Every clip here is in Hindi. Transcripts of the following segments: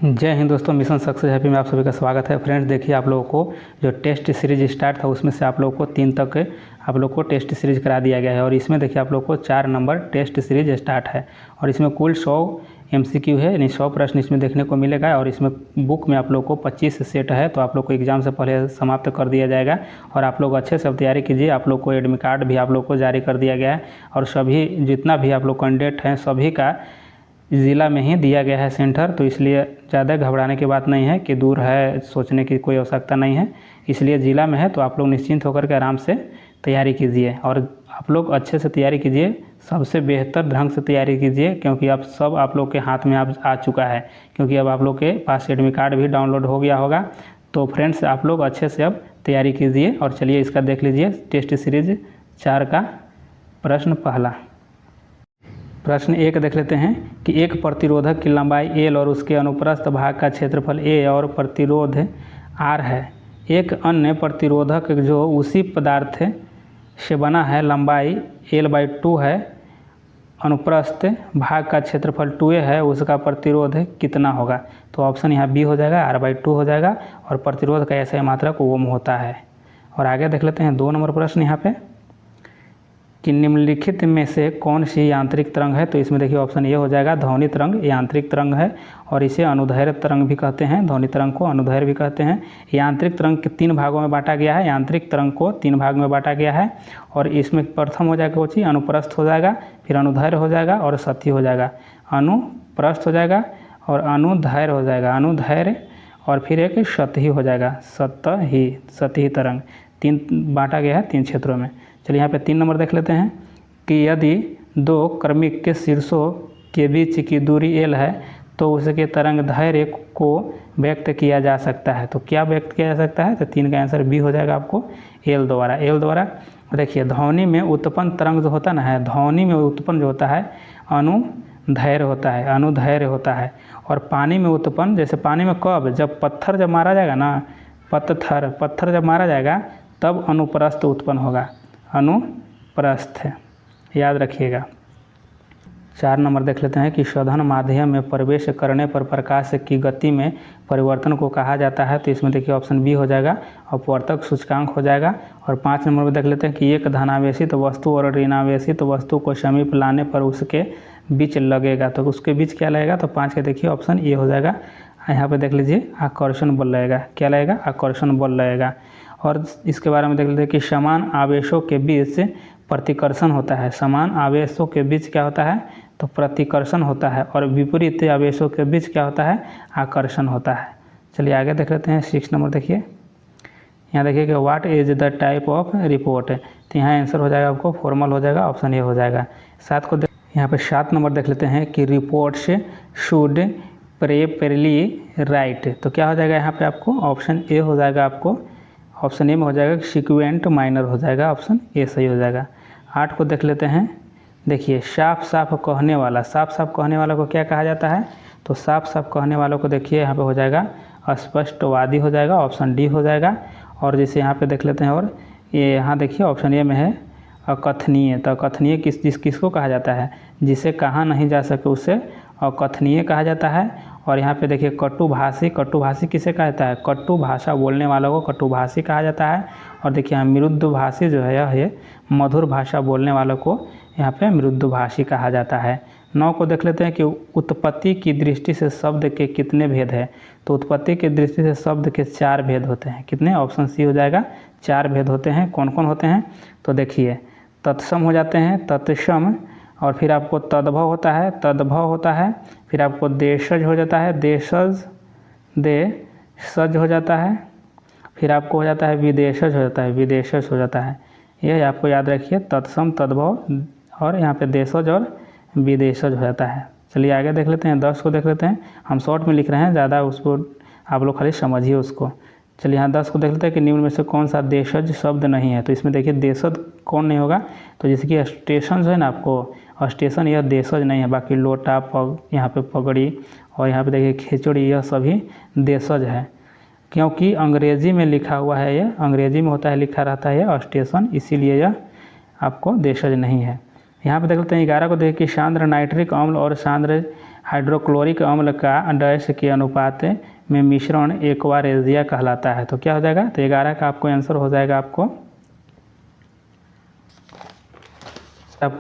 जय हिंद दोस्तों, मिशन सक्सेस हैप्पी में आप सभी का स्वागत है। फ्रेंड्स देखिए, आप लोगों को जो टेस्ट सीरीज स्टार्ट था उसमें से आप लोगों को 3 तक आप लोग को टेस्ट सीरीज करा दिया गया है और इसमें देखिए आप लोग को 4 नंबर टेस्ट सीरीज स्टार्ट है और इसमें कुल 100 MCQ है, यानी 100 प्रश्न इसमें देखने को मिलेगा और इसमें बुक में आप लोग को 25 सेट है, तो आप लोग को एग्ज़ाम से पहले समाप्त कर दिया जाएगा और आप लोग अच्छे से अब तैयारी कीजिए। आप लोग को एडमिट कार्ड भी आप लोग को जारी कर दिया गया है और सभी जितना भी आप लोग कैंडिडेट हैं सभी का ज़िला में ही दिया गया है सेंटर, तो इसलिए ज़्यादा घबराने की बात नहीं है कि दूर है, सोचने की कोई आवश्यकता नहीं है। इसलिए ज़िला में है तो आप लोग निश्चिंत होकर के आराम से तैयारी कीजिए और आप लोग अच्छे से तैयारी कीजिए, सबसे बेहतर ढंग से तैयारी कीजिए, क्योंकि अब सब आप लोग के हाथ में अब आ चुका है, क्योंकि अब आप लोग के पास एडमिट कार्ड भी डाउनलोड हो गया होगा। तो फ्रेंड्स आप लोग अच्छे से अब तैयारी कीजिए और चलिए इसका देख लीजिए टेस्ट सीरीज 4 का प्रश्न पहला। प्रश्न 1 देख लेते हैं कि एक प्रतिरोधक की लंबाई L और उसके अनुप्रस्थ भाग का क्षेत्रफल A और प्रतिरोध R है। एक अन्य प्रतिरोधक जो उसी पदार्थ से बना है, लंबाई L/2 है, अनुप्रस्थ भाग का क्षेत्रफल 2A है, उसका प्रतिरोध कितना होगा? तो ऑप्शन यहाँ बी हो जाएगा, R/2 हो जाएगा और प्रतिरोध का ऐसा मात्रक ओम होता है। और आगे देख लेते हैं 2 नंबर प्रश्न यहाँ पे कि निम्नलिखित में से कौन सी यांत्रिक तरंग है? तो इसमें देखिए ऑप्शन ए हो जाएगा, ध्वनि तरंग यांत्रिक तरंग है और इसे अनुदैर्ध्य तरंग भी कहते हैं, ध्वनि तरंग को अनुदैर्ध्य भी कहते हैं। यांत्रिक तरंग के 3 भागों में बांटा गया है, यांत्रिक तरंग को 3 भाग में बांटा गया है और इसमें प्रथम हो जाएगा कोची अनुप्रस्थ हो जाएगा, फिर अनुदैर्ध्य हो जाएगा और सतही हो जाएगा। अनुप्रस्थ हो जाएगा और अनुदैर्ध्य हो जाएगा, अनुदैर्ध्य और फिर एक सतही हो जाएगा, सतही तरंग। 3 बांटा गया है 3 क्षेत्रों में। चलिए यहाँ पे 3 नंबर देख लेते हैं कि यदि 2 क्रमिक के शीर्षों के बीच की दूरी L है तो उसके तरंग दैर्ध्य को व्यक्त किया जा सकता है। तो क्या व्यक्त किया जा सकता है? तो 3 का आंसर बी हो जाएगा आपको, L द्वारा। L द्वारा देखिए ध्वनि में उत्पन्न तरंग जो होता ना है, ध्वनि में उत्पन्न जो होता है अनुदैर्ध्य होता है, अनुदैर्ध्य होता है। और पानी में उत्पन्न, जैसे पानी में कब, जब पत्थर जब मारा जाएगा ना, पत्थर जब मारा जाएगा तब अनुप्रस्थ उत्पन्न होगा, अनुप्रस्थ, याद रखिएगा। 4 नंबर देख लेते हैं कि शोधन माध्यम में प्रवेश करने पर प्रकाश की गति में परिवर्तन को कहा जाता है। तो इसमें देखिए ऑप्शन बी हो जाएगा, अपवर्तक सूचकांक हो जाएगा। और 5 नंबर में देख लेते हैं कि एक धनावेशित वस्तु और ऋणावेशित वस्तु को समीप लाने पर उसके बीच लगेगा। तो उसके बीच क्या लगेगा? तो 5 का देखिए ऑप्शन ए हो जाएगा। यहाँ पे देख लीजिए आकर्षण बल लगेगा, क्या लगेगा? आकर्षण बल लगेगा। और इसके बारे में देख लेते हैं कि समान आवेशों के बीच प्रतिकर्षण होता है, समान आवेशों के बीच क्या होता है? तो प्रतिकर्षण होता है और विपरीत आवेशों के बीच क्या होता है? आकर्षण होता है। चलिए आगे देख लेते हैं 6 नंबर देखिए, यहाँ देखिए कि what is the type of report? तो यहाँ आंसर हो जाएगा आपको फॉर्मल हो जाएगा, ऑप्शन ए हो जाएगा। 7 को यहाँ पे 7 नंबर देख लेते हैं कि रिपोर्ट्स शुड प्रेपरली राइट। तो क्या हो जाएगा यहाँ पे आपको? ऑप्शन ए हो जाएगा आपको, ऑप्शन ए में हो जाएगा सीक्वेंट माइनर हो जाएगा, ऑप्शन ए सही हो जाएगा। 8 को देख लेते हैं, देखिए साफ साफ कहने वाला, साफ साफ कहने वाला को क्या कहा जाता है? तो साफ साफ कहने वालों को देखिए यहाँ पे हो जाएगा अस्पष्टवादी हो जाएगा, ऑप्शन डी हो जाएगा। और जैसे यहाँ पे देख लेते हैं, और ये यहाँ देखिए ऑप्शन ए में है अकथनीय। तो अकथनीय किसको कहा जाता है? जिसे कहा नहीं जा सके उसे अकथनीय कहा जाता है। और यहाँ पे देखिए कटुभाषी, कटुभाषी किसे कहा जाता है? कटु भाषा बोलने वालों को कटुभाषी कहा जाता है। और देखिए यहाँ मृदुभाषी जो है यह मधुर भाषा बोलने वालों को यहाँ पे मृदुभाषी कहा जाता है। 9 को देख लेते हैं कि उत्पत्ति की दृष्टि से शब्द के कितने भेद हैं? तो उत्पत्ति की दृष्टि से शब्द के 4 भेद होते हैं। कितने? ऑप्शन सी हो जाएगा, 4 भेद होते हैं। कौन कौन होते हैं? तो देखिए तत्सम हो जाते हैं, तत्सम, और फिर आपको तद्भव होता है, तद्भव होता है, फिर आपको देशज हो जाता है, देशज हो जाता है, फिर आपको हो जाता है विदेशज हो जाता है, विदेशज हो जाता है। यह आपको याद रखिए, तत्सम, तद्भव और यहाँ पे देशज और विदेशज हो जाता है। चलिए आगे देख लेते हैं, 10 को देख लेते हैं। हम शॉर्ट में लिख रहे हैं, ज़्यादा उसको आप लोग खाली समझिए उसको। चलिए यहाँ 10 को देख लेते हैं कि निम्न में से कौन सा देशज शब्द नहीं है? तो इसमें देखिए देशज कौन नहीं होगा? तो जैसे कि स्टेशन है ना, आपको स्टेशन, यह देशज नहीं है। बाकी लोटा, यहाँ पे पगड़ी और यहाँ पे देखिए खिचड़ी, यह सभी देशज है, क्योंकि अंग्रेजी में लिखा हुआ है, यह अंग्रेजी में होता है, लिखा रहता है यह स्टेशन, इसीलिए यह आपको देशज नहीं है। यहाँ पे देख लेते हैं 11 को देखिए कि सांद्र नाइट्रिक अम्ल और सांद्र हाइड्रोक्लोरिक अम्ल का डैश के अनुपात में मिश्रण एक्वारेजिया कहलाता है। तो क्या हो जाएगा, तो 11 का आपको आंसर हो जाएगा आपको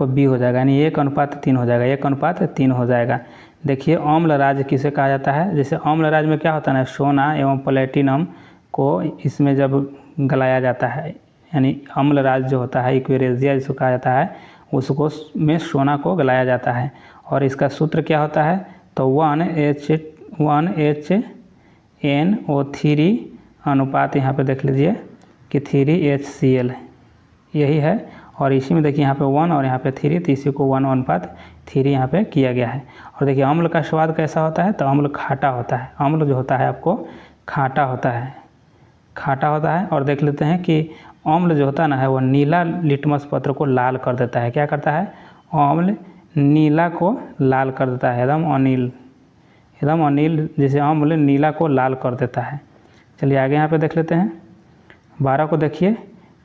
बी हो जाएगा, यानी 1:3 हो जाएगा, 1:3 हो जाएगा। देखिए अम्ल राज किसे कहा जाता है, जैसे अम्ल राज में क्या होता है ना, सोना एवं प्लेटिनम को इसमें जब गलाया जाता है, यानी अम्ल राज जो होता है एक्वारेजिया जिसको कहा जाता है, उसको में सोना को गलाया जाता है। और इसका सूत्र क्या होता है, तो 1HNO3 अनुपात यहाँ पे देख लीजिए कि 3HCl यही है। और इसी में देखिए यहाँ पे 1 और यहाँ पे 3, तो इसी को 1:3 यहाँ पे किया गया है। और देखिए अम्ल का स्वाद कैसा होता है, तो अम्ल खाटा होता है, अम्ल जो होता है आपको खाटा होता है। और देख लेते हैं कि अम्ल जो होता है ना है वो नीला लिटमस पत्र को लाल कर देता है। क्या करता है, अम्ल नीला को लाल कर देता है, एकदम अनिल जैसे अम्ल नीला को लाल कर देता है। चलिए आगे यहाँ पे देख लेते हैं 12 को। देखिए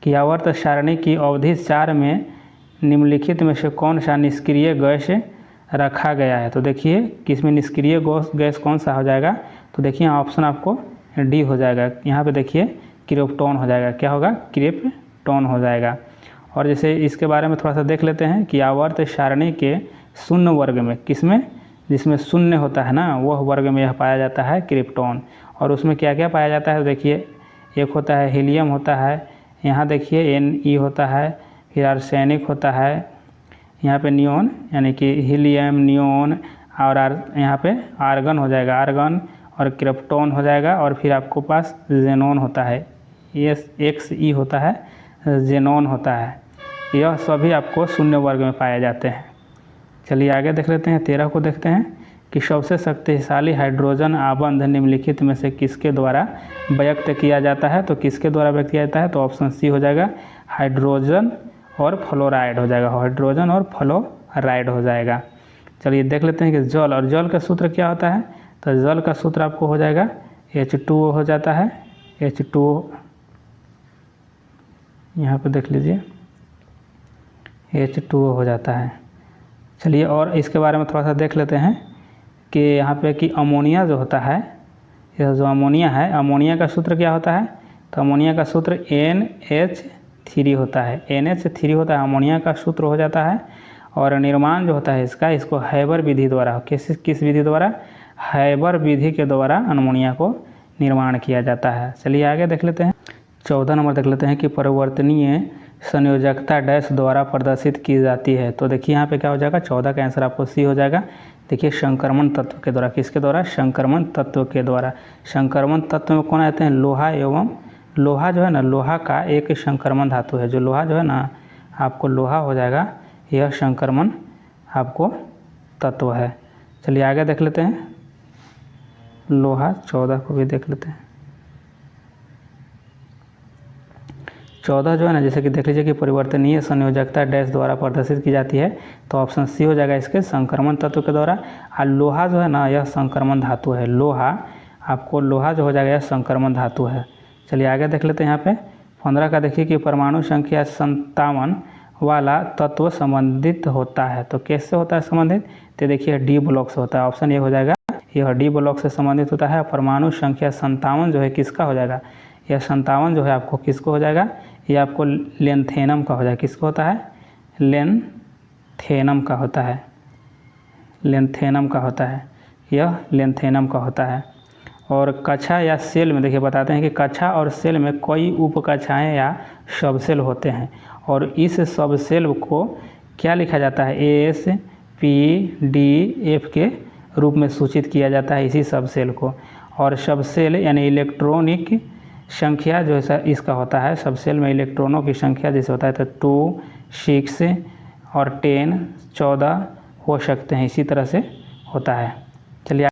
कि आवर्त सारणी की अवधि 4 में निम्नलिखित में से कौन सा निष्क्रिय गैस रखा गया है। तो देखिए कि इसमें निष्क्रिय गैस कौन सा हो जाएगा, तो देखिए ऑप्शन आपको डी हो जाएगा। यहाँ पे देखिए क्रिप्टॉन हो जाएगा, क्या होगा, क्रिप्टॉन हो जाएगा। और जैसे इसके बारे में थोड़ा सा देख लेते हैं कि आवर्त सारणी के शून्य वर्ग में, किसमें, जिसमें शून्य होता है ना, वह वर्ग में यह पाया जाता है क्रिप्टॉन। और उसमें क्या क्या पाया जाता है, देखिए एक होता है हीलियम होता है, यहाँ देखिए Ne होता है, फिर आर्सेनिक होता है, यहाँ पे नियोन यानी कि हीलियम, नियोन, और यहाँ पे आर्गन हो जाएगा, आर्गन और क्रिप्टॉन हो जाएगा। और फिर आपको पास जेनॉन होता है, Xe होता है, जेनॉन होता है। यह सभी आपको शून्य वर्ग में पाए जाते हैं। चलिए आगे देख लेते हैं 13 को। देखते हैं कि सबसे शक्तिशाली हाइड्रोजन आबंध निम्नलिखित में से किसके द्वारा व्यक्त किया जाता है। तो किसके द्वारा व्यक्त किया जाता है, तो ऑप्शन सी हो जाएगा, हाइड्रोजन और फ्लोराइड हो जाएगा, हाइड्रोजन और फ्लोराइड हो जाएगा। चलिए देख लेते हैं कि जल, और जल का सूत्र क्या होता है, तो जल का सूत्र आपको हो जाएगा H2O हो जाता है, H2O यहाँ पे देख लीजिए H2O हो जाता है। चलिए और इसके बारे में थोड़ा सा देख लेते हैं कि यहाँ पे कि अमोनिया जो होता है, यह जो अमोनिया है, अमोनिया का सूत्र क्या होता है, तो अमोनिया का सूत्र NH3 होता है, NH3 होता है, अमोनिया का सूत्र हो जाता है। और निर्माण जो होता है इसको हैबर विधि द्वारा, किस विधि द्वारा, हैबर विधि के द्वारा अमोनिया को निर्माण किया जाता है। चलिए आगे देख लेते हैं 14 नंबर देख लेते हैं कि परिवर्तनीय संयोजकता डैश द्वारा प्रदर्शित की जाती है। तो देखिए यहाँ पे क्या हो जाएगा, 14 का आंसर आपको सी हो जाएगा। देखिए संक्रमण तत्व के द्वारा, किसके द्वारा, संक्रमण तत्व के द्वारा। संक्रमण तत्व में कौन आते हैं, लोहा एवं, लोहा जो है ना, लोहा का एक संक्रमण धातु है, जो लोहा जो है ना आपको लोहा हो जाएगा, यह संक्रमण आपको तत्व है। चलिए आगे देख लेते हैं लोहा 14 को भी देख लेते हैं। 14 जो है ना, जैसे कि देख लीजिए कि परिवर्तनीय संयोजकता डैश द्वारा प्रदर्शित की जाती है, तो ऑप्शन सी हो जाएगा इसके, संक्रमण तत्व के द्वारा। और लोहा जो है ना, यह संक्रमण धातु है, लोहा आपको लोहा जो हो जाएगा यह संक्रमण धातु है। चलिए आगे देख लेते हैं यहाँ पे 15 का। देखिए कि परमाणु संख्या 57 वाला तत्व संबंधित होता है। तो कैसे होता है संबंधित, तो देखिए डी ब्लॉक से होता है, ऑप्शन ए हो जाएगा, यह डी ब्लॉक से संबंधित होता है। परमाणु संख्या 57 जो है किसका हो जाएगा, यह 57 जो है आपको किसको हो जाएगा, यह आपको लेंथेनम का हो जाएगा, किसको होता है, लेंथेनम का होता है, लेंथेनम का होता है, यह लेंथेनम का होता है। और कक्षा या सेल में देखिए बताते हैं कि कक्षा और सेल में कई उपकक्षाएं या सबसेल होते हैं, और इस सबसेल को क्या लिखा जाता है, ASPDF के रूप में सूचित किया जाता है इसी सबसेल को। और सबसेल यानी इलेक्ट्रॉनिक संख्या जो है इसका होता है, सबसेल में इलेक्ट्रॉनों की संख्या जैसे होता है तो 2, 6 और 10, 14 हो सकते हैं, इसी तरह से होता है। चलिए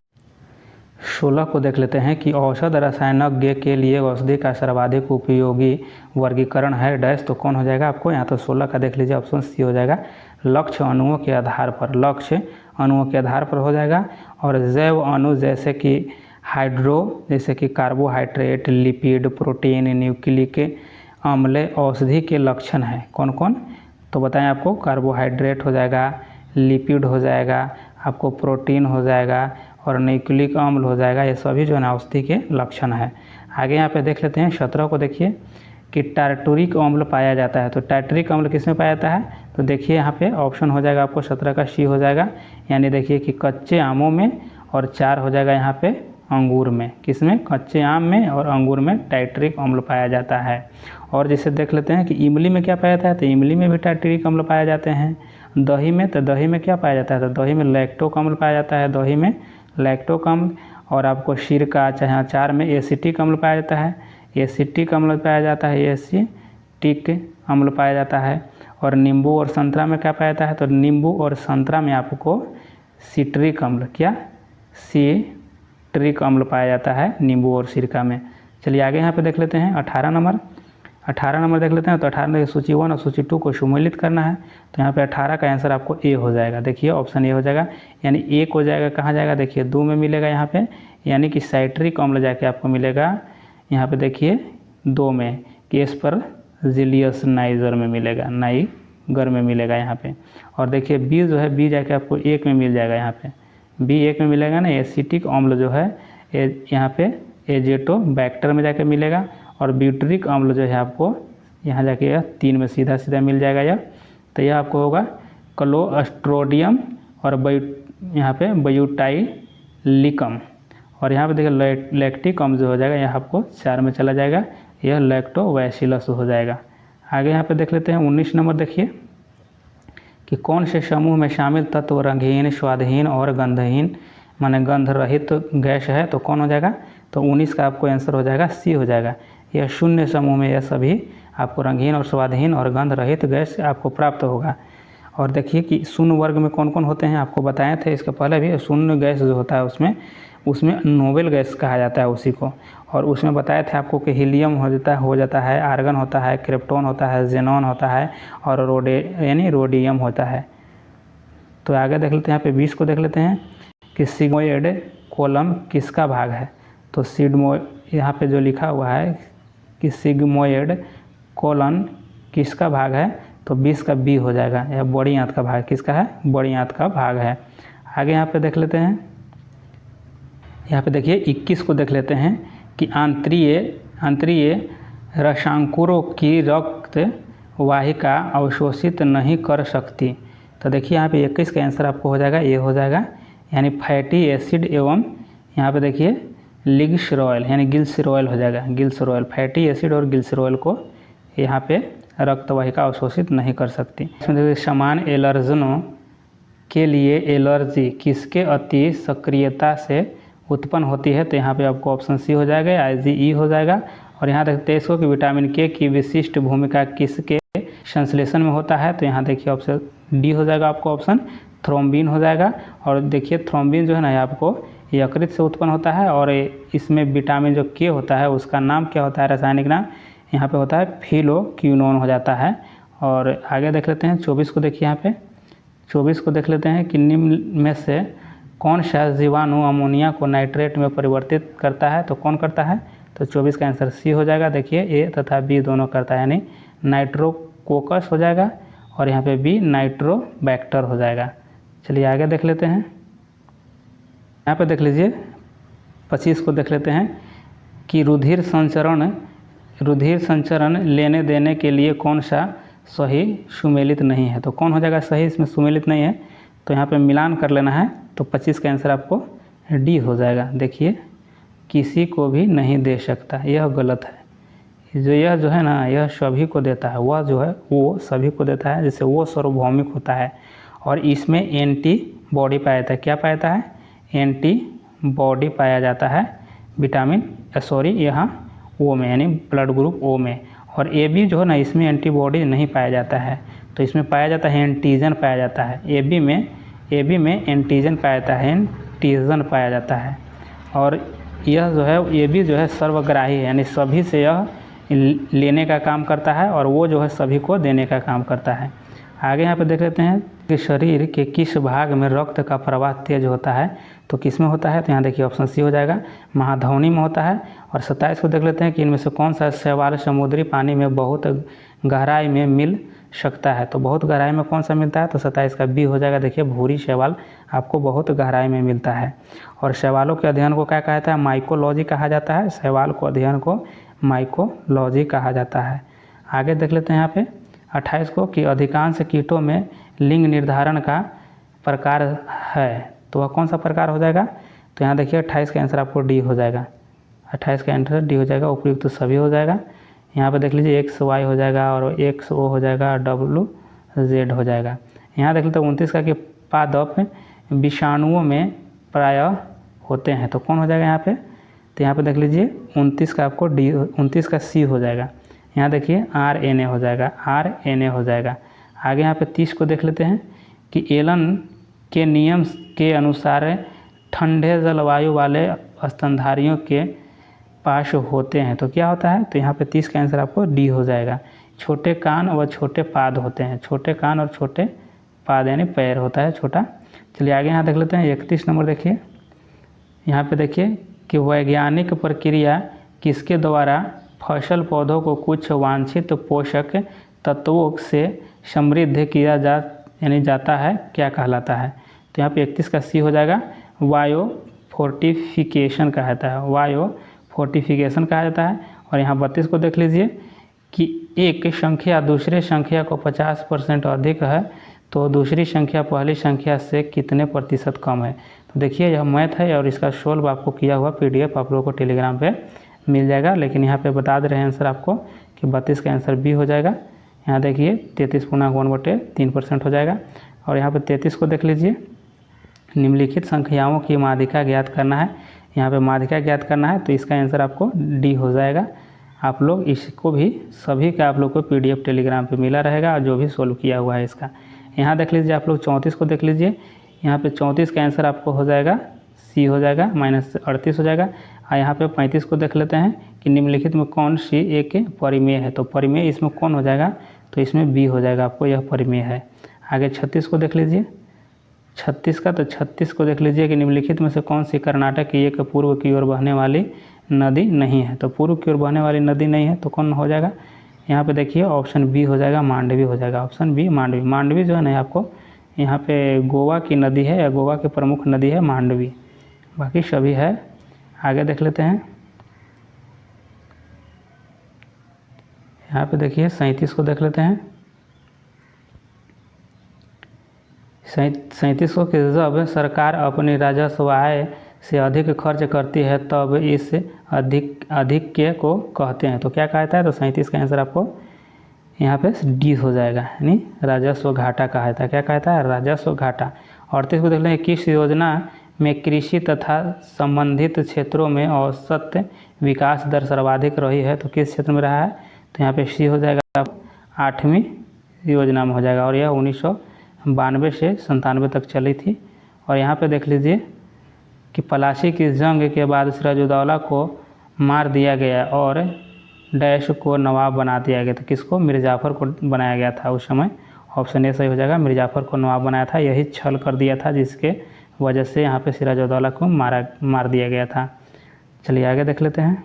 16 को देख लेते हैं कि औषध रसायनज्ञ के लिए औषधि का सर्वाधिक उपयोगी वर्गीकरण है डैश, तो कौन हो जाएगा आपको, यहाँ तो 16 का देख लीजिए, ऑप्शन सी हो जाएगा, लक्ष्य अणुओं के आधार पर, लक्ष्य अणुओं के आधार पर हो जाएगा। और जैव अणु जैसे कि हाइड्रो, जैसे कि कार्बोहाइड्रेट, लिपिड, प्रोटीन, न्यूक्लिक अम्ल औषधि के लक्षण हैं, कौन कौन, तो बताएं आपको, कार्बोहाइड्रेट हो जाएगा, लिपिड हो जाएगा, आपको प्रोटीन हो जाएगा और न्यूक्लिक अम्ल हो जाएगा। ये सभी जो है ना औषधि के लक्षण है। आगे यहाँ पे देख लेते हैं 17 को। देखिए कि टार्टरिक अम्ल पाया जाता है। तो टार्टरिक अम्ल किस में पाया जाता है? तो देखिए यहाँ पे ऑप्शन हो जाएगा आपको 17 का सी हो जाएगा, यानी देखिए कि कच्चे आमों में, और 4 हो जाएगा यहाँ पे अंगूर में। किसमें? कच्चे आम में और अंगूर में टार्टरिक अम्ल पाया जाता है। और जैसे देख लेते हैं कि इमली में क्या पाया जाता है? तो इमली में भी टार्टरिक अम्ल पाए जाते हैं। दही में, तो दही में क्या पाया जाता है? तो दही में लैक्टोक अम्ल पाया जाता है, दही में लैक्टोक अम्ल। और आपको सिरका चाहे अचार में एसिटिक अम्ल पाया जाता है, एसिटिक अम्ल पाया जाता है, एसिटिक अम्ल पाया जाता है। और नींबू और संतरा में क्या पाया जाता है? तो नींबू और संतरा में आपको सिट्रिक अम्ल, क्या? सिट्रिक अम्ल पाया जाता है नींबू और सिरका में। चलिए आगे यहाँ पे देख लेते हैं 18 नंबर। 18 नंबर देख लेते हैं। तो 18 में सूची 1 और सूची 2 को सम्मिलित करना है। तो यहाँ पे 18 का आंसर आपको ए हो जाएगा। देखिए ऑप्शन ए हो जाएगा, यानी एक हो जाएगा कहाँ जाएगा? देखिए 2 में मिलेगा यहाँ पे, यानी कि साइट्रिक अम्ल जाके आपको मिलेगा यहाँ पे देखिए 2 में, केस पर जिलियस नाइजर में मिलेगा, नाइगर में मिलेगा यहाँ पे। और देखिए बी जो है, बी जाके आपको 1 में मिल जाएगा यहाँ पे, बी 1 में मिलेगा ना। एसिटिक अम्ल जो है यहाँ पे एजेटोबैक्टर में जाके मिलेगा। और ब्यूटरिक अम्ल जो है आपको यहाँ जाके यह 3 में सीधा सीधा मिल जाएगा यह। तो यह आपको होगा क्लोस्ट्रोडियम और यहाँ पे ब्यूटाइलिकम। और यहाँ पे देखिए लैक्टिक अम्ल जो हो जाएगा यह आपको 4 में चला जाएगा, यह लैक्टोबैसिलस हो जाएगा। आगे यहाँ पे देख लेते हैं 19 नंबर। देखिए कि कौन से समूह में शामिल तत्व रंगहीन, स्वादहीन और गंधहीन माने गंध रहित गैस है? तो कौन हो जाएगा? तो 19 का आपको आंसर हो जाएगा सी हो जाएगा। यह शून्य समूह में यह सभी आपको रंगहीन और स्वादहीन और गंध रहित गैस आपको प्राप्त होगा। और देखिए कि शून्य वर्ग में कौन कौन होते हैं आपको बताए थे इसके पहले भी। शून्य गैस जो होता है उसमें नोबेल गैस कहा जाता है उसी को। और उसमें बताए थे आपको कि हीलियम हो जाता है, आर्गन होता है, क्रिप्टॉन होता है, जेनॉन होता है और रोडियम होता है। तो आगे देख लेते हैं यहाँ पे 20 को देख लेते हैं कि सिग्मोइड कॉलम किसका भाग है? तो यहाँ पे जो लिखा हुआ है कि सिग्मोइड कॉलन किसका भाग है? तो 20 का बी हो जाएगा। यह बड़ी आंत का भाग किसका है? बड़ी आंत का भाग है। आगे यहाँ पे देख लेते हैं, यहाँ पे देखिए 21 को देख लेते हैं कि आंतरीय रसांकुरों की रक्त वाहिका अवशोषित नहीं कर सकती। तो देखिए यहाँ पे 21 का आंसर आपको हो जाएगा, ये हो जाएगा, यानी फैटी एसिड एवं यहाँ पे देखिए लिग्सरॉयल यानी गिल्सरॉयल हो जाएगा, गिल्सरॉयल। फैटी एसिड और गिल्सरॉयल को यहाँ पे रक्त वाहिका अवशोषित नहीं कर सकती। इसमें देखिए समान एलर्जनों के लिए एलर्जी किसके अति सक्रियता से उत्पन्न होती है? तो यहाँ पे आपको ऑप्शन सी हो जाएगा, IgE हो जाएगा। और यहाँ देखते हैं कि विटामिन के की विशिष्ट भूमिका किसके संश्लेषण में होता है? तो यहाँ देखिए ऑप्शन डी हो जाएगा आपको, ऑप्शन थ्रोम्बिन हो जाएगा। और देखिए थ्रोम्बिन जो है ना आपको यकृत से उत्पन्न होता है। और इसमें विटामिन जो के होता है उसका नाम क्या होता है, रासायनिक नाम? यहाँ पे होता है फिलोक्विनोन हो जाता है। और आगे देख लेते हैं 24 को। देखिए यहाँ पे 24 को देख लेते हैं कि निम्न में से कौन सा जीवाणु अमोनिया को नाइट्रेट में परिवर्तित करता है? तो कौन करता है? तो 24 का आंसर सी हो जाएगा। देखिए ए तथा बी दोनों करता है, यानी नाइट्रोकोकस हो जाएगा और यहाँ पे बी नाइट्रोबैक्टर हो जाएगा। चलिए आगे देख लेते हैं, यहाँ पे देख लीजिए 25 को देख लेते हैं कि रुधिर संचरण लेने देने के लिए कौन सा सही सुमेलित नहीं है? तो कौन हो जाएगा सही इसमें सुमेलित नहीं है? तो यहाँ पे मिलान कर लेना है। तो 25 का आंसर आपको डी हो जाएगा। देखिए किसी को भी नहीं दे सकता, यह गलत है। यह जो है ना यह सभी को देता है, वह जो है वो सभी को देता है, जैसे वो सार्वभौमिक होता है। और इसमें एंटीबॉडी पाया जाता है। क्या पाया जाता है? एंटीबॉडी पाया जाता है यहाँ ओ में, यानी ब्लड ग्रुप ओ में। और ए बी जो है ना इसमें एंटीबॉडी नहीं पाया जाता है, तो इसमें पाया जाता है एंटीजन पाया जाता है। ए बी में एंटीजन पाया जाता है, एंटीजन पाया जाता है। और यह जो है ए बी जो है सर्वग्राही है, यानी सभी से यह लेने का काम करता है और वो जो है सभी को देने का काम करता है। आगे यहाँ पे देख लेते हैं कि शरीर के किस भाग में रक्त का प्रवाह तेज होता है? तो किस में होता है? तो यहाँ देखिए ऑप्शन सी हो जाएगा, महाधमनी में होता है। और 27 को देख लेते हैं कि इनमें से कौन सा शैवाल समुद्री पानी में बहुत गहराई में मिल सकता है। तो बहुत गहराई में कौन सा मिलता है, तो 27 का बी हो जाएगा। देखिए भूरी शैवाल आपको बहुत गहराई में मिलता है। और शैवालों के अध्ययन को क्या कहता है, माइकोलॉजी कहा जाता है। शैवाल को अध्ययन को माइकोलॉजी कहा जाता है। आगे देख लेते हैं यहाँ पे 28 को कि अधिकांश कीटों में लिंग निर्धारण का प्रकार है, तो वह कौन सा प्रकार हो जाएगा, तो यहाँ देखिए 28 का आंसर आपको डी हो जाएगा। 28 का आंसर डी हो जाएगा, उपयुक्त तो सभी हो जाएगा। यहाँ पे देख लीजिए एक्स वाई हो जाएगा और एक्स ओ हो जाएगा, डब्लू जेड हो जाएगा। यहाँ देख लेते हैं 29 का कि पादप विषाणुओं में प्रायः होते हैं, तो कौन हो जाएगा यहाँ पे, तो यहाँ पे देख लीजिए 29 का आपको डी, 29 का सी हो जाएगा। यहाँ देखिए RNA हो जाएगा, RNA हो जाएगा। आगे यहाँ पे 30 को देख लेते हैं कि एलन के नियम के अनुसार ठंडे जलवायु वाले स्तनधारियों के पास होते हैं, तो क्या होता है, तो यहाँ पे 30 का आंसर आपको डी हो जाएगा। छोटे कान व छोटे पाद होते हैं, छोटे कान और छोटे पाद यानी पैर होता है छोटा। चलिए आगे यहाँ देख लेते हैं 31 नंबर। देखिए यहाँ पे देखिए कि वैज्ञानिक प्रक्रिया किसके द्वारा फसल पौधों को कुछ वांछित पोषक तत्वों से समृद्ध किया जाता है, क्या कहलाता है, तो यहाँ पे 31 का सी हो जाएगा। वायो फोर्टिफिकेशन कहा जाता है, वायो फोर्टिफिकेशन कहा जाता है। और यहाँ 32 को देख लीजिए कि एक संख्या दूसरे संख्या को 50% अधिक है, तो दूसरी संख्या पहली संख्या से कितने प्रतिशत कम है। तो देखिए यह मैथ है और इसका सोल्व आपको किया हुआ PDF आप लोगों को टेलीग्राम पे मिल जाएगा। लेकिन यहाँ पे बता दे रहे हैं आंसर आपको कि 32 का आंसर बी हो जाएगा। यहाँ देखिए 33.1/3% हो जाएगा। और यहाँ पे 33 को देख लीजिए, निम्नलिखित संख्याओं की माध्यिका ज्ञात करना है। यहाँ पे माध्यिका ज्ञात करना है, तो इसका आंसर आपको डी हो जाएगा। आप लोग इसको भी सभी का आप लोग को PDF टेलीग्राम पे मिला रहेगा और जो भी सोल्व किया हुआ है इसका। यहाँ देख लीजिए आप लोग 34 को देख लीजिए, यहाँ पे 34 का आंसर आपको हो जाएगा सी हो जाएगा, -38 हो जाएगा। और यहाँ पे 35 को देख लेते हैं कि निम्नलिखित में कौन सी एक परिमेय है, तो परिमेय इसमें कौन हो जाएगा, तो इसमें बी हो जाएगा, आपको यह परिमेय है। आगे 36 को देख लीजिए, 36 का, तो 36 को देख लीजिए कि निम्नलिखित में से कौन सी कर्नाटक की एक पूर्व की ओर बहने वाली नदी नहीं है, तो पूर्व की ओर बहने वाली नदी नहीं है तो कौन हो जाएगा, यहाँ पे देखिए ऑप्शन बी हो जाएगा, मांडवी हो जाएगा। Option B Mandvi. मांडवी जो है ना आपको यहाँ पे गोवा की नदी है या गोवा की प्रमुख नदी है मांडवी, बाकी सभी है। आगे देख लेते हैं, यहाँ पे देखिए 37 को देख लेते हैं। 37 को कि जब सरकार अपनी राजस्व आय से अधिक खर्च करती है तब इस अधिक को कहते हैं, तो क्या कहता है, तो 37 का आंसर आपको यहाँ पे डी हो जाएगा, यानी राजस्व घाटा कहा जाता है। क्या कहता है, राजस्व घाटा। 38 को देख लें, किस योजना में कृषि तथा संबंधित क्षेत्रों में औसत विकास दर सर्वाधिक रही है, तो किस क्षेत्र में रहा है, तो यहाँ पे सी हो जाएगा, 8वीं योजना में हो जाएगा। और यह 1992 से 97 तक चली थी। और यहाँ पे देख लीजिए कि पलासी की जंग के बाद सिराजुद्दौला को मार दिया गया और डैश को नवाब बना दिया गया, तो किसको, मिर्ज़ाफ़र को बनाया गया था उस समय। ऑप्शन ए सही हो जाएगा, मिर्ज़ाफ़र को नवाब बनाया था, यही छल कर दिया था जिसके वजह से यहाँ पे सिराजुद्दौला को मार दिया गया था। चलिए आगे देख लेते हैं,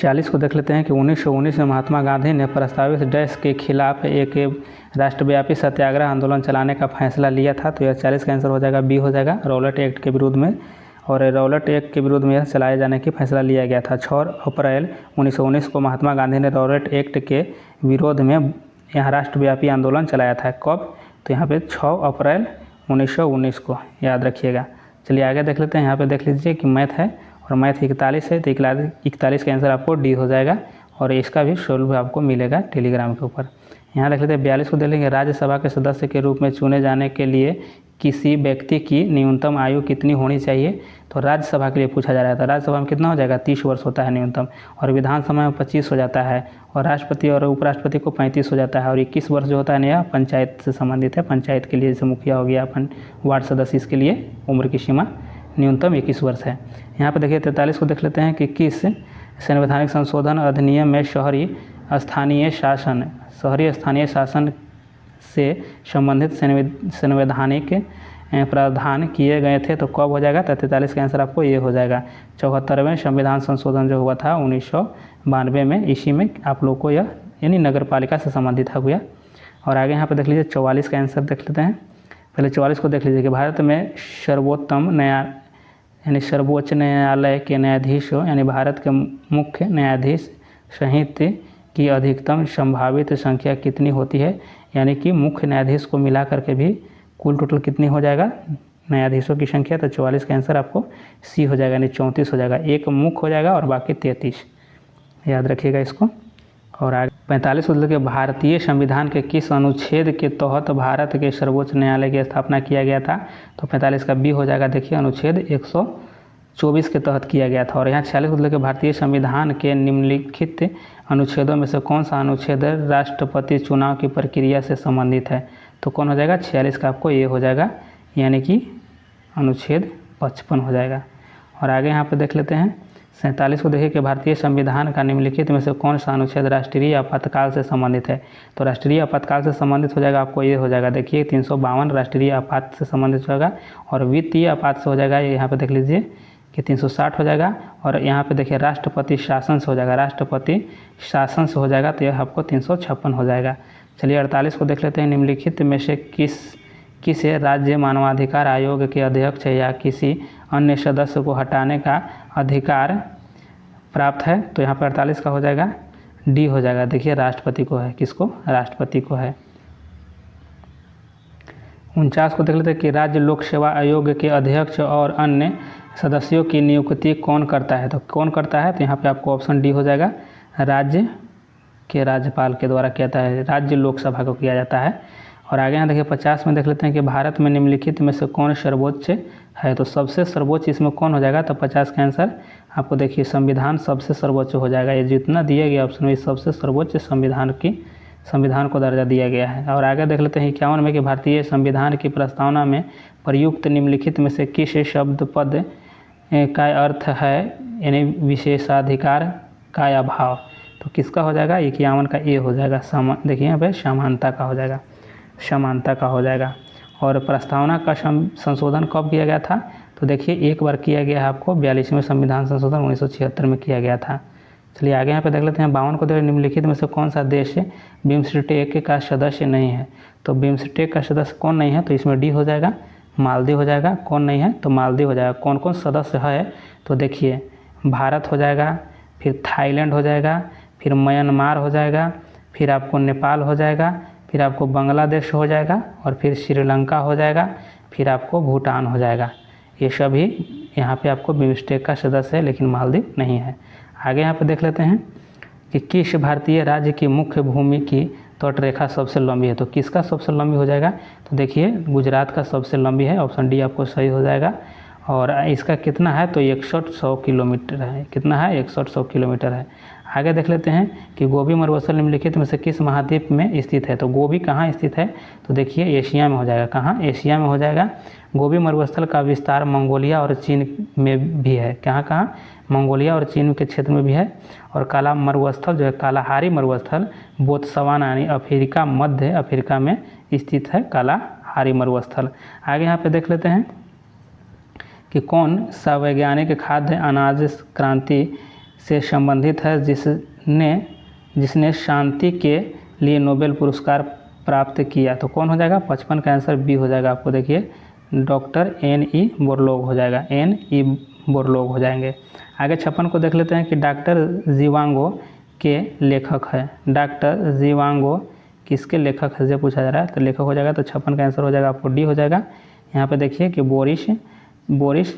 40 को देख लेते हैं कि 1919 में महात्मा गांधी ने प्रस्तावित डैश के खिलाफ एक राष्ट्रव्यापी सत्याग्रह आंदोलन चलाने का फैसला लिया था, तो यह 40 का आंसर हो जाएगा, बी हो जाएगा, रॉलेट एक्ट के विरुद्ध में। और रॉलेट एक्ट के विरुद्ध में यह चलाए जाने की फैसला लिया गया था। 6 अप्रैल 1919 को महात्मा गांधी ने रॉलेट एक्ट के विरोध में यहाँ राष्ट्रव्यापी आंदोलन चलाया था। कब, तो यहाँ पे 6 अप्रैल 1919 को, याद रखिएगा। चलिए आगे देख लेते हैं, यहाँ पे देख लीजिए कि मैथ है और मैथ 41 है, तो 41 का आंसर आपको डी हो जाएगा और इसका भी सोल्व आपको मिलेगा टेलीग्राम के ऊपर। यहाँ देख लेते हैं 42 को देख लेंगे, राज्यसभा के सदस्य के रूप में चुने जाने के लिए किसी व्यक्ति की न्यूनतम आयु कितनी होनी चाहिए, तो राज्यसभा के लिए पूछा जा रहा था। राज्यसभा में कितना हो जाएगा, 30 वर्ष होता है न्यूनतम, और विधानसभा में 25 हो जाता है, और राष्ट्रपति और उपराष्ट्रपति को 35 हो जाता है, और 21 वर्ष जो होता है नया पंचायत से संबंधित है। पंचायत के लिए जैसे मुखिया हो गया, वार्ड सदस्य, इसके लिए उम्र की सीमा न्यूनतम 21 वर्ष है। यहाँ पर देखिए 43 को देख लेते हैं कि किस संवैधानिक संशोधन अधिनियम में शहरी स्थानीय शासन से संबंधित संवैधानिक प्रावधान किए गए थे तो कब हो जाएगा, तो 43 का आंसर आपको ये हो जाएगा। 74वें संविधान संशोधन जो हुआ था 1992 में, इसी में आप लोग को यह यानी नगर पालिका से संबंधित हो गया। और आगे यहाँ पर देख लीजिए 44 का आंसर देख लेते हैं। पहले 44 को देख लीजिए कि भारत में सर्वोच्च न्यायालय के न्यायाधीशों यानी भारत के मुख्य न्यायाधीश सहित की अधिकतम संभावित संख्या कितनी होती है, यानी कि मुख्य न्यायाधीश को मिला करके भी कुल टोटल कितनी हो जाएगा न्यायाधीशों की संख्या, तो 44 का आंसर आपको सी हो जाएगा, यानी 34 हो जाएगा। एक मुख्य हो जाएगा और बाकी 33, याद रखिएगा इसको। और आगे 45 को देखिए भारतीय संविधान के किस अनुच्छेद के तहत भारत के सर्वोच्च न्यायालय की स्थापना किया गया था, तो 45 का बी हो जाएगा। देखिए अनुच्छेद 124 के तहत किया गया था। और यहाँ 46 को देखिए भारतीय संविधान के निम्नलिखित अनुच्छेदों में से कौन सा अनुच्छेद राष्ट्रपति चुनाव की प्रक्रिया से संबंधित है, तो कौन हो जाएगा 46 का आपको ये हो जाएगा, यानी कि अनुच्छेद 55 हो जाएगा। और आगे यहाँ पर देख लेते हैं 47 को देखिए कि भारतीय संविधान का निम्नलिखित में से कौन सा अनुच्छेद राष्ट्रीय आपातकाल से संबंधित है, तो राष्ट्रीय आपातकाल से संबंधित हो जाएगा आपको ये हो जाएगा। देखिए 352 राष्ट्रीय आपात से संबंधित होगा, और वित्तीय आपात से हो जाएगा यहाँ पे देख लीजिए कि 360 हो जाएगा। और यहाँ पे देखिए राष्ट्रपति शासन से हो जाएगा, राष्ट्रपति शासन से हो जाएगा तो यह आपको 356 हो जाएगा। चलिए 48 को देख लेते हैं, निम्नलिखित में से किसे राज्य मानवाधिकार आयोग के अध्यक्ष या किसी अन्य सदस्य को हटाने का अधिकार प्राप्त है, तो यहाँ पर 48 का हो जाएगा डी हो जाएगा। देखिए राष्ट्रपति को है, किसको, राष्ट्रपति को है। 49 को देख लेते हैं कि राज्य लोक सेवा आयोग के अध्यक्ष और अन्य सदस्यों की नियुक्ति कौन करता है, तो कौन करता है, तो यहाँ पे आपको ऑप्शन डी हो जाएगा, राज्य के राज्यपाल के द्वारा किया जाता है, राज्य लोकसभा को किया जाता है। और आगे यहाँ देखिए 50 में देख लेते हैं कि भारत में निम्नलिखित में से कौन सर्वोच्च है, तो सबसे सर्वोच्च इसमें कौन हो जाएगा, तो 50 का आंसर आपको देखिए संविधान सबसे सर्वोच्च हो जाएगा। ये जितना दिया गया ऑप्शन में सबसे सर्वोच्च संविधान को दर्जा दिया गया है। और आगे देख लेते हैं 51 में कि भारतीय संविधान की प्रस्तावना में प्रयुक्त निम्नलिखित में से किस शब्द पद का अर्थ है यानी विशेषाधिकार का अभाव, तो किसका हो जाएगा 51 का ए हो जाएगा। देखिए यहाँ पे समानता का हो जाएगा, समानता का हो जाएगा। और प्रस्तावना का संशोधन कब किया गया था, तो देखिए एक बार किया गया है आपको 42वें संविधान संशोधन 1976 में किया गया था। चलिए आगे यहाँ पे देख लेते हैं 52 को देखिए निम्नलिखित में से कौन सा देश बिम्स्टेक का सदस्य नहीं है, तो बिम्स्टेक का सदस्य कौन नहीं है, तो इसमें डी हो जाएगा, मालदीव हो जाएगा। कौन नहीं है, तो मालदीव हो जाएगा। कौन कौन सदस्य है, तो देखिए भारत हो जाएगा, फिर थाईलैंड हो जाएगा, फिर म्यांमार हो जाएगा, फिर आपको नेपाल हो जाएगा, फिर आपको बांग्लादेश हो जाएगा, और फिर श्रीलंका हो जाएगा, फिर आपको भूटान हो जाएगा। ये सभी यहाँ पे आपको बिम्स्टेक का सदस्य है, लेकिन मालदीव नहीं है। आगे यहाँ पे देख लेते हैं कि किस भारतीय राज्य की मुख्य भूमि की तटरेखा सबसे लंबी है, तो किसका सबसे लंबी हो जाएगा, तो देखिए गुजरात का सबसे लंबी है, ऑप्शन डी आपको सही हो जाएगा। और इसका कितना है, तो 6100 किलोमीटर है। कितना है, 6100 किलोमीटर है। आगे देख लेते हैं कि गोबी मरुस्थल निम्नलिखित में से किस महाद्वीप में स्थित है, तो गोबी कहाँ स्थित है, तो देखिए एशिया में हो जाएगा। कहाँ, एशिया में हो जाएगा। गोबी मरुस्थल का विस्तार मंगोलिया और चीन में भी है। कहाँ, मंगोलिया और चीन के क्षेत्र में भी है। और काला मरुस्थल जो है, कालाहारी मरुस्थल बोत्सवाना यानी अफ्रीका, मध्य अफ्रीका में स्थित है कालाहारी मरुस्थल। आगे यहाँ पे देख लेते हैं कि कौन सा वैज्ञानिक खाद्य अनाज क्रांति से संबंधित है जिसने शांति के लिए नोबेल पुरस्कार प्राप्त किया, तो कौन हो जाएगा, 55 का आंसर बी हो जाएगा। आपको देखिए डॉक्टर N.E. बोरलॉग हो जाएगा, N.E. बोरलॉग हो जाएंगे। आगे 56 को देख लेते हैं कि डॉक्टर जीवांगो के लेखक है। डॉक्टर जीवांगो किसके लेखक है, जो पूछा जा रहा है, तो लेखक हो जाएगा, तो 56 का आंसर हो जाएगा आपको डी हो जाएगा। यहाँ पे देखिए कि बोरिस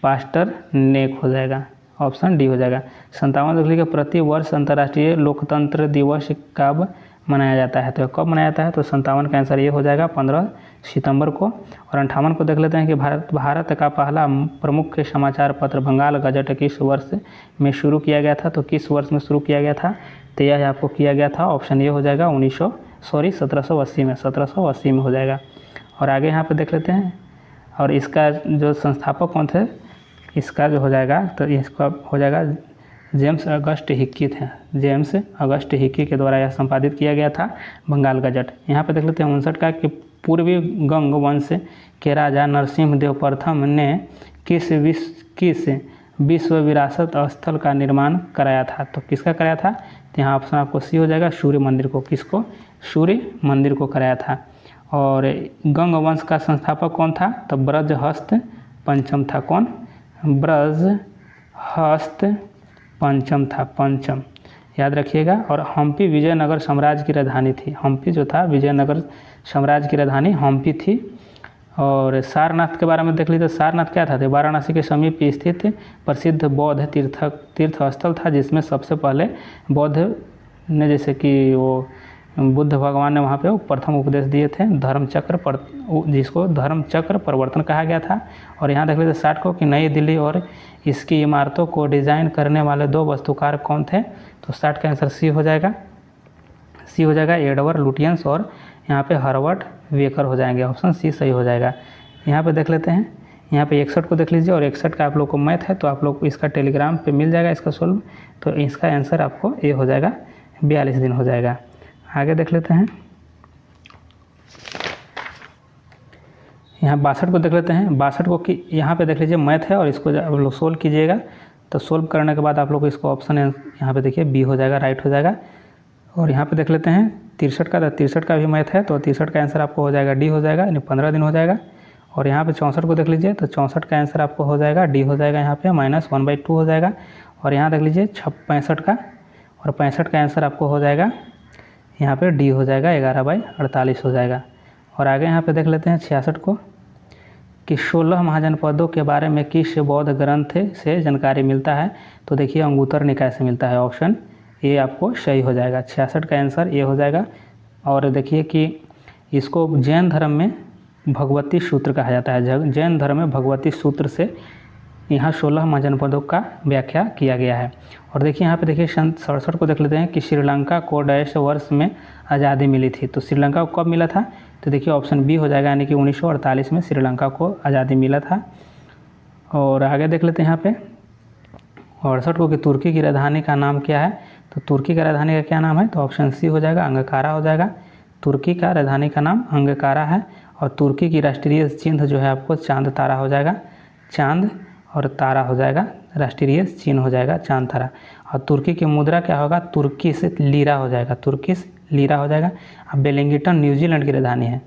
पास्टरनेक हो जाएगा, ऑप्शन डी हो जाएगा। 57 देख लीजिए प्रति वर्ष अंतर्राष्ट्रीय लोकतंत्र दिवस कब मनाया जाता है, तो कब मनाया जाता है, तो 57 का आंसर ये हो जाएगा 15 सितंबर को। और 58 को देख लेते हैं कि भारत का पहला प्रमुख समाचार पत्र बंगाल गजट किस वर्ष में शुरू किया गया था, तो किस वर्ष में शुरू किया गया था, तो यह आपको किया गया था, ऑप्शन ये हो जाएगा 1780 में हो जाएगा। और आगे यहाँ पे देख लेते हैं, और इसका जो संस्थापक कौन थे, इसका जो हो जाएगा, तो इसका हो जाएगा जेम्स अगस्ट हिक्की थे। जेम्स अगस्ट हिक्की के द्वारा यह संपादित किया गया था बंगाल गजट। यहाँ पे देख लेते हैं 59 का कि पूर्वी गंग वंश के राजा नरसिंहदेव प्रथम ने किस विश्व विरासत स्थल का निर्माण कराया था? तो किसका कराया था? तो यहाँ ऑप्शन आपको सी हो जाएगा, सूर्य मंदिर को। किसको? सूर्य मंदिर को कराया था। और गंग वंश का संस्थापक कौन था? तो ब्रजहस्त पंचम था। कौन? ब्रजहस्त पंचम था, पंचम, याद रखिएगा। और हम्पी विजयनगर साम्राज्य की राजधानी थी। हम्पी जो था विजयनगर साम्राज्य की राजधानी हम्पी थी। और सारनाथ के बारे में देख लीजिए। सारनाथ क्या था? तो वाराणसी के समीप स्थित प्रसिद्ध बौद्ध तीर्थ स्थल था, जिसमें सबसे पहले बौद्ध ने, जैसे कि वो बुद्ध भगवान ने वहाँ पे प्रथम उपदेश दिए थे, जिसको धर्म चक्र प्रवर्तन कहा गया था। और यहाँ देख लीजिए 60 को कि नई दिल्ली और इसकी इमारतों को डिज़ाइन करने वाले 2 वास्तुकार कौन थे? तो 60 का आंसर सी हो जाएगा। सी हो जाएगा एडवर्ड लुटियंस और यहाँ पे हर्बर्ट वेकर हो जाएंगे। ऑप्शन सी सही हो जाएगा। यहाँ पे देख लेते हैं, यहाँ पे 61 को देख लीजिए। और 61 का आप लोग को मैथ है, तो आप लोग को इसका टेलीग्राम पे मिल जाएगा इसका सोल्व। तो इसका आंसर आपको ए हो जाएगा, 42 दिन हो जाएगा। आगे देख लेते हैं, यहाँ 62 को देख लेते हैं। 62 को कि यहाँ पे देख लीजिए मैथ है, और इसको आप लोग सोल्व कीजिएगा। तो सोल्व करने के बाद आप लोग को इसको ऑप्शन यहाँ पे देखिए बी हो जाएगा, राइट हो जाएगा। और यहाँ पे देख लेते हैं 63 का, तो 63 का भी मैथ है, तो 63 का आंसर आपको हो जाएगा डी हो जाएगा, यानी 15 दिन हो जाएगा। और यहाँ पे 64 को देख लीजिए, तो 64 का आंसर आपको हो जाएगा डी हो जाएगा, यहाँ पे -1/2 हो जाएगा। और यहाँ देख लीजिए 65 का, और 65 का आंसर आपको हो जाएगा यहाँ पे डी हो जाएगा, 11/48 हो जाएगा। और आगे यहाँ पे देख लेते हैं 66 को कि 16 महाजनपदों के बारे में किस बौद्ध ग्रंथ से जानकारी मिलता है? तो देखिए अंगुत्तर निकाय से मिलता है। ऑप्शन ए आपको सही हो जाएगा, 66 का आंसर ए हो जाएगा। और देखिए कि इसको जैन धर्म में भगवती सूत्र कहा जाता है। जैन धर्म में भगवती सूत्र से यहाँ 16 महाजनपदों का व्याख्या किया गया है। और देखिए यहाँ पे देखिए 67 को देख लेते हैं कि श्रीलंका को डैश वर्ष में आज़ादी मिली थी। तो श्रीलंका को कब मिला था? तो देखिए ऑप्शन बी हो जाएगा, यानी कि 1948 में श्रीलंका को आज़ादी मिला था। और आगे देख लेते हैं यहाँ पे 68 को कि तुर्की की राजधानी का नाम क्या है? तो तुर्की की राजधानी का क्या नाम है? तो ऑप्शन सी हो जाएगा, अंगकारा हो जाएगा। तुर्की का राजधानी का नाम अंगकारा है। और तुर्की की राष्ट्रीय चिन्ह जो है आपको चांद तारा हो जाएगा, चांद और तारा हो जाएगा, राष्ट्रीय चिन्ह हो जाएगा चांद तारा। और तुर्की की मुद्रा क्या होगा? तुर्किश लीरा हो जाएगा, तुर्किश लीरा हो जाएगा। अब वेलिंगटन न्यूजीलैंड की राजधानी है,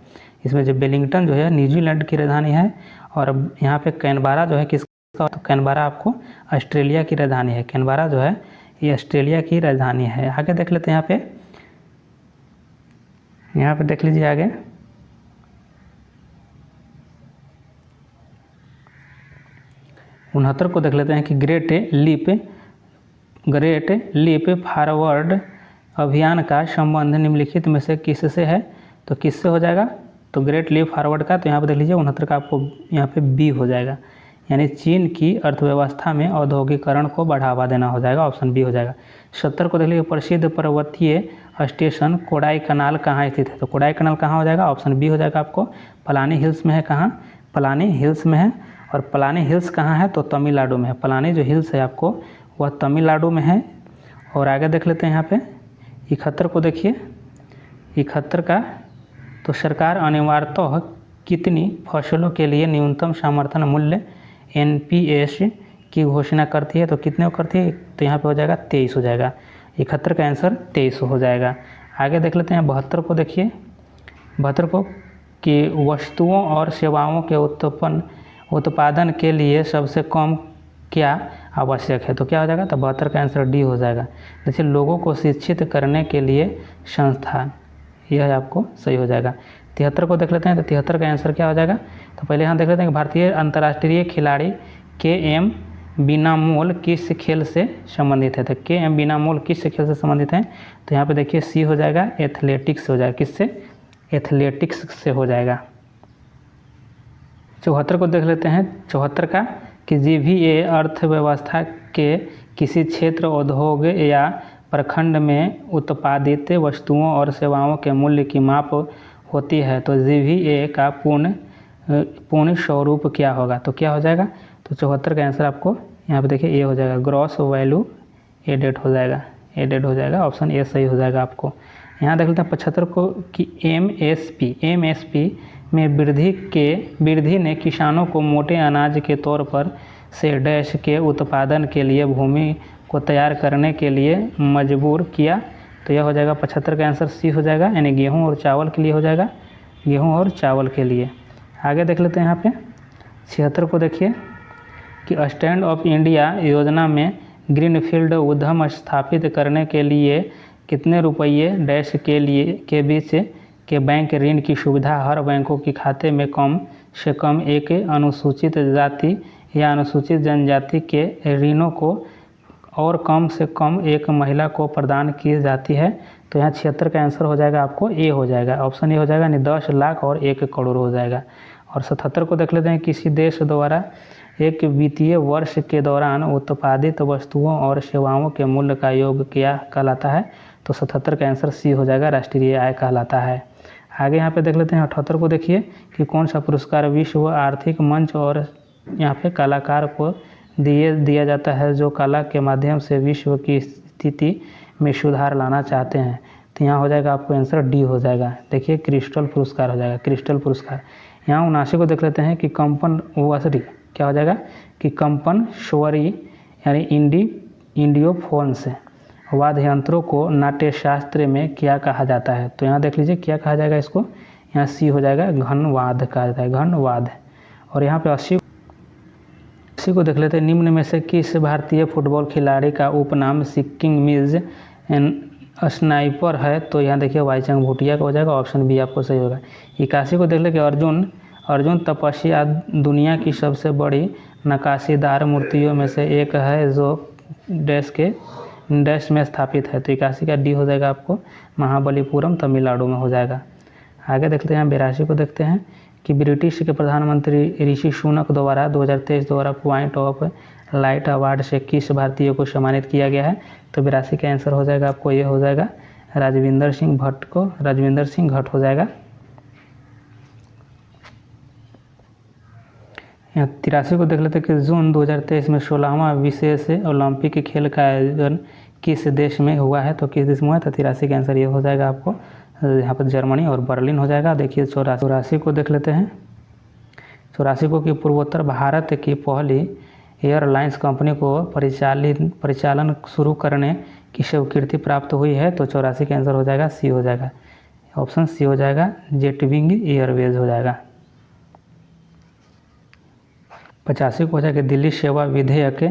इसमें जो वेलिंगटन जो है न्यूजीलैंड की राजधानी है। और यहाँ पे कैनबरा जो है किसका? तो कैनबरा आपको ऑस्ट्रेलिया की राजधानी है। कैनबरा जो है ये ऑस्ट्रेलिया की राजधानी है। आगे देख लेते हैं, यहाँ पे देख लीजिए आगे 69 को देख लेते हैं कि ग्रेट लीप फॉरवर्ड अभियान का संबंध निम्नलिखित में से किससे है? तो किससे हो जाएगा? तो ग्रेट लीप फॉरवर्ड का, तो यहाँ पे देख लीजिए 69 का आपको यहाँ पे बी हो जाएगा, यानी चीन की अर्थव्यवस्था में औद्योगिकरण को बढ़ावा देना हो जाएगा। ऑप्शन बी हो जाएगा। 70 को देख लीजिए प्रसिद्ध पर्वतीय स्टेशन कोडाईकनाल कहाँ स्थित है? तो कोडाईकनाल कहाँ हो जाएगा? ऑप्शन बी हो जाएगा आपको, पलानी हिल्स में है। कहाँ? पलानी हिल्स में है। और पलानी हिल्स कहाँ है? तो तमिलनाडु में है। पलानी जो हिल्स है आपको वह तमिलनाडु में है। और आगे देख लेते हैं यहाँ पे 71 को देखिए, 71 का, तो सरकार अनिवार्यतः कितनी फसलों के लिए न्यूनतम समर्थन मूल्य NPS की घोषणा करती है? तो कितने को करती है? तो यहाँ पे हो जाएगा 23 हो जाएगा। 71 का आंसर 23 हो जाएगा। आगे देख लेते हैं 72 को देखिए, 72 को कि वस्तुओं और सेवाओं के उत्पादन के लिए सबसे कम क्या आवश्यक है? तो क्या हो जाएगा? तो 72 का आंसर डी हो जाएगा। जैसे लोगों को शिक्षित करने के लिए संस्थान, यह आपको सही हो जाएगा। 73 को देख लेते हैं, तो 73 का आंसर क्या हो जाएगा? तो पहले यहाँ देख लेते हैं कि भारतीय अंतर्राष्ट्रीय खिलाड़ी KM बीनामोल किस खेल से संबंधित है? तो KM बीनामोल किस खेल से संबंधित है? तो यहाँ पे देखिए सी हो जाएगा, एथलेटिक्स हो जाएगा। किससे? एथलेटिक्स से हो जाएगा। 74 को देख लेते हैं, 74 का कि GVA अर्थव्यवस्था के किसी क्षेत्र, उद्योग या प्रखंड में उत्पादित वस्तुओं और सेवाओं के मूल्य की माप होती है। तो GVA का पूर्ण स्वरूप क्या होगा? तो क्या हो जाएगा? तो 74 का आंसर आपको यहाँ पे देखिए ए हो जाएगा, ग्रॉस वैल्यू एडेड हो जाएगा, एडेड हो जाएगा। ऑप्शन ए सही हो जाएगा आपको। यहाँ देख लेते हैं 75 को कि एमएसपी में वृद्धि ने किसानों को मोटे अनाज के तौर पर से डैश के उत्पादन के लिए भूमि को तैयार करने के लिए मजबूर किया। तो यह हो जाएगा 75 का आंसर सी हो जाएगा, यानी गेहूं और चावल के लिए हो जाएगा, गेहूं और चावल के लिए। आगे देख लेते हैं यहाँ पे 76 को देखिए कि स्टैंड ऑफ इंडिया योजना में ग्रीनफील्ड उद्यम स्थापित करने के लिए कितने रुपये डैश के बीच के बैंक ऋण की सुविधा हर बैंकों के खाते में कम से कम एक अनुसूचित जाति या अनुसूचित जनजाति के ऋणों को और कम से कम एक महिला को प्रदान की जाती है। तो यहाँ 76 का आंसर हो जाएगा आपको ए हो जाएगा, ऑप्शन ए हो जाएगा, यानी 10 लाख और 1 करोड़ हो जाएगा। और 77 को देख लेते हैं, किसी देश द्वारा एक वित्तीय वर्ष के दौरान उत्पादित वस्तुओं और सेवाओं के मूल्य का योग क्या कहलाता है। तो 77 का आंसर सी हो जाएगा, राष्ट्रीय आय कहलाता है। आगे यहाँ पे देख लेते हैं 78 को देखिए कि कौन सा पुरस्कार विश्व आर्थिक मंच और यहाँ पे कलाकार को दिया जाता है जो कला के माध्यम से विश्व की स्थिति में सुधार लाना चाहते हैं। तो यहाँ हो जाएगा आपको आंसर डी हो जाएगा। देखिए क्रिस्टल पुरस्कार हो जाएगा, क्रिस्टल पुरस्कार। यहाँ 79 को देख लेते हैं कि कंपन वसरी क्या हो जाएगा कि कंपन स्वरी यानी इंडियोफोन्स वाद्य यंत्रों को नाट्यशास्त्र में क्या कहा जाता है। तो यहाँ देख लीजिए क्या कहा जाएगा इसको, यहाँ सी हो जाएगा, घनवाद्य कहा जाता है, घनवाद्य। और यहाँ पे 80 को देख लेते हैं, निम्न में से किस भारतीय फुटबॉल खिलाड़ी का उपनाम सिक्किंग मिज स्नाइपर है। तो यहाँ देखिए वाईचंग भूटिया का हो जाएगा, ऑप्शन बी आपको सही होगा। 81 को देख ले कि अर्जुन तपस्या दुनिया की सबसे बड़ी नक्काशीदार मूर्तियों में से एक है जो डैश में स्थापित है। तो 81 का डी हो जाएगा आपको, महाबलीपुरम तमिलनाडु में हो जाएगा। आगे देखते हैं 82 को देखते हैं कि ब्रिटिश के प्रधानमंत्री ऋषि सुनक द्वारा 2023 द्वारा पॉइंट ऑफ लाइट अवार्ड से किस भारतीय को सम्मानित किया गया है। तो 82 का आंसर हो जाएगा आपको ये हो जाएगा, राजविंदर सिंह भट्ट हो जाएगा। यहाँ 83 को देख लेते हैं कि जून 2023 में 16वां विशेष ओलंपिक खेल का आयोजन किस देश में हुआ है। तो किस देश में हुआ है, तो 83 का आंसर ये हो जाएगा आपको, यहाँ पर जर्मनी और बर्लिन हो जाएगा। देखिए 84 को देख लेते हैं, 84 को कि पूर्वोत्तर भारत की पहली एयरलाइंस कंपनी को परिचालन शुरू करने की स्वीकृति प्राप्त हुई है। तो 84 का आंसर हो जाएगा सी हो जाएगा, ऑप्शन सी हो जाएगा, जेटविंग एयरवेज हो जाएगा। 85 को हो जाएगा दिल्ली सेवा विधेयक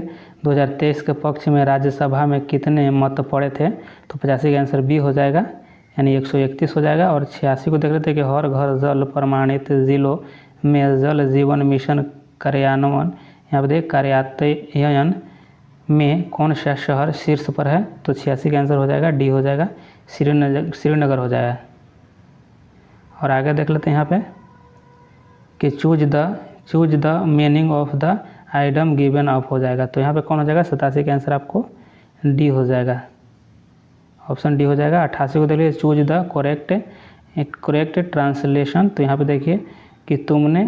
2023 के पक्ष में राज्यसभा में कितने मत पड़े थे। तो 85 का आंसर बी हो जाएगा, यानी 131 हो जाएगा। और 86 को देख लेते हैं कि हर घर जल प्रमाणित जिलों में जल जीवन मिशन कार्यान्वयन, यहाँ पर देख कार्यान्वयन में कौन सा शहर शीर्ष पर है। तो 86 का आंसर हो जाएगा, डी हो जाएगा, श्रीनगर हो जाएगा। और आगे देख लेते हैं यहाँ पे कि choose the meaning of the item given up हो जाएगा। तो यहाँ पे कौन हो जाएगा, 87 का आंसर आपको डी हो जाएगा, ऑप्शन डी हो जाएगा। 88 को देखिए चूज द करेक्ट ट्रांसलेशन। तो यहाँ पे देखिए कि तुमने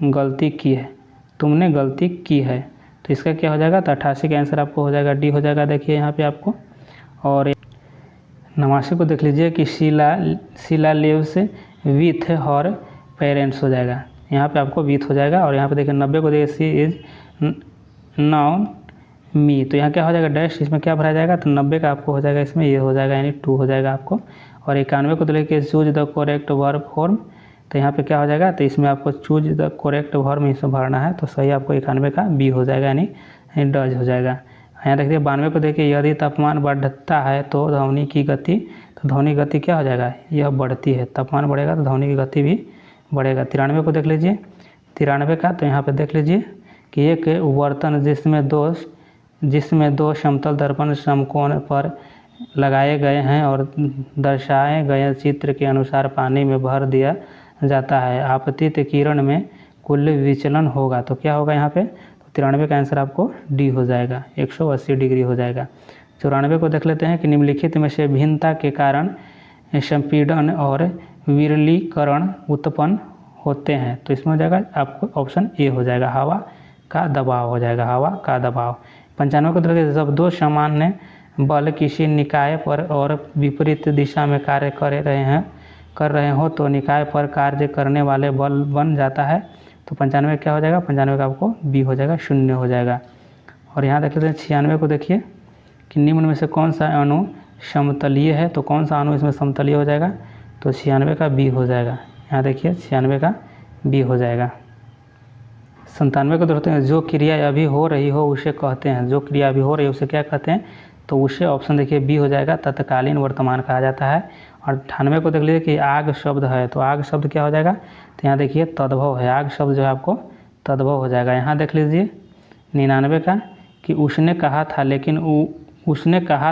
गलती की है, तो इसका क्या हो जाएगा। तो 88 का आंसर आपको हो जाएगा डी हो जाएगा। देखिए यहाँ पे आपको। और 89 को देख लीजिए कि Sheela lives with her parents हो जाएगा, यहाँ पे आपको विथ हो जाएगा। और यहाँ पे देखिए 90 को देखिए सी इज नाउन मी, तो यहाँ क्या हो जाएगा डैश, इसमें क्या भरा जाएगा। तो 90 का आपको हो जाएगा, इसमें ये हो जाएगा, यानी 2 हो जाएगा आपको। और 91 को देखिए choose the correct verb form, तो यहाँ पे क्या हो जाएगा, तो इसमें आपको चूज द करेक्ट वर्ब इसमें भरना है। तो सही आपको 91 का बी हो जाएगा, यानी डज हो जाएगा। यहाँ देखिए 92 को देखिए यदि तापमान बढ़ता है तो ध्वनि की गति, तो ध्वनि गति क्या हो जाएगा, यह बढ़ती है। तापमान बढ़ेगा तो ध्वनि की गति भी बढ़ेगा। 93 को देख लीजिए, 93 का तो यहाँ पे देख लीजिए कि एक बर्तन जिसमें दो समतल दर्पण समकोण पर लगाए गए हैं और दर्शाए गए चित्र के अनुसार पानी में भर दिया जाता है, आपतित किरण में कुल विचलन होगा। तो क्या होगा यहाँ पे, तो 93 का आंसर आपको डी हो जाएगा, 180 डिग्री हो जाएगा। 94 को देख लेते हैं कि निम्नलिखित में से भिन्नता के कारण संपीड़न और विरलीकरण उत्पन्न होते हैं। तो इसमें हो जाएगा आपको ऑप्शन ए हो जाएगा, हवा का दबाव हो जाएगा, हवा का दबाव। 95 को देखिए जब दो सामान्य बल किसी निकाय पर और विपरीत दिशा में कार्य कर रहे हो तो निकाय पर कार्य करने वाले बल बन जाता है। तो 95 क्या हो जाएगा, 95 का आपको बी हो जाएगा, 0 हो जाएगा। और यहाँ देख लेते हैं 96 को, देखिए कि निम्न में से कौन सा अणु समतलीय है। तो कौन सा अणु इसमें समतलीय हो जाएगा, तो 96 का बी हो जाएगा। यहाँ देखिए 96 का बी हो जाएगा। 97 को देखते हैं, जो क्रिया अभी हो रही हो उसे कहते हैं। जो क्रिया अभी हो रही है उसे क्या कहते हैं, तो उसे ऑप्शन देखिए बी हो जाएगा, तत्कालीन वर्तमान कहा जाता है। और 98 को देख लीजिए कि आग शब्द है, तो आग शब्द क्या हो जाएगा, तो यहाँ देखिए तद्भव है, आग शब्द जो है आपको तद्भव हो जाएगा। यहाँ देख लीजिए 99 का कि उसने कहा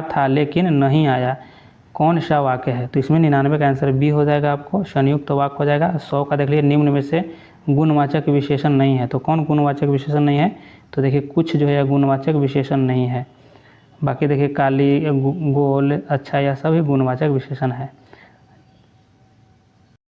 था लेकिन नहीं आया, कौन सा वाक्य है। तो इसमें 99 का आंसर बी हो जाएगा, आपको संयुक्त वाक्य हो जाएगा। 100 का देख लीजिए, निम्न में से गुणवाचक विशेषण नहीं है। तो कौन गुणवाचक विशेषण नहीं है, तो देखिए कुछ जो है गुणवाचक विशेषण नहीं है। बाकी देखिए काली, गोल, अच्छा, यह सभी गुणवाचक विशेषण है।